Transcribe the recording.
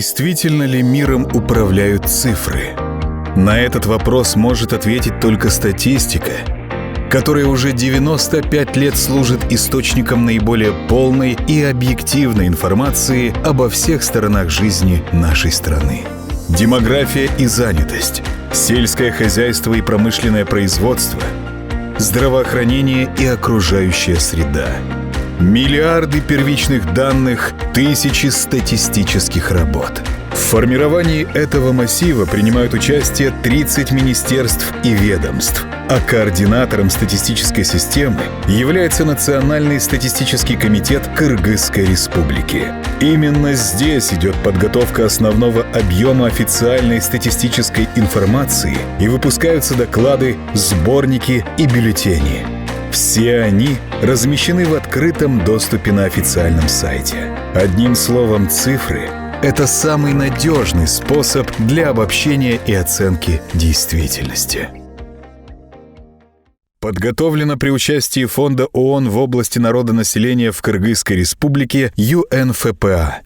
Действительно ли миром управляют цифры? На этот вопрос может ответить только статистика, которая уже 95 лет служит источником наиболее полной и объективной информации обо всех сторонах жизни нашей страны. Демография и занятость, сельское хозяйство и промышленное производство, здравоохранение и окружающая среда. Миллиарды первичных данных, тысячи статистических работ. В формировании этого массива принимают участие 30 министерств и ведомств, а координатором статистической системы является Национальный статистический комитет Кыргызской Республики. Именно здесь идет подготовка основного объема официальной статистической информации и выпускаются доклады, сборники и бюллетени. Все они размещены в открытом доступе на официальном сайте. Одним словом, цифры — это самый надежный способ для обобщения и оценки действительности. Подготовлено при участии Фонда ООН в области народонаселения в Кыргызской Республике ЮНФПА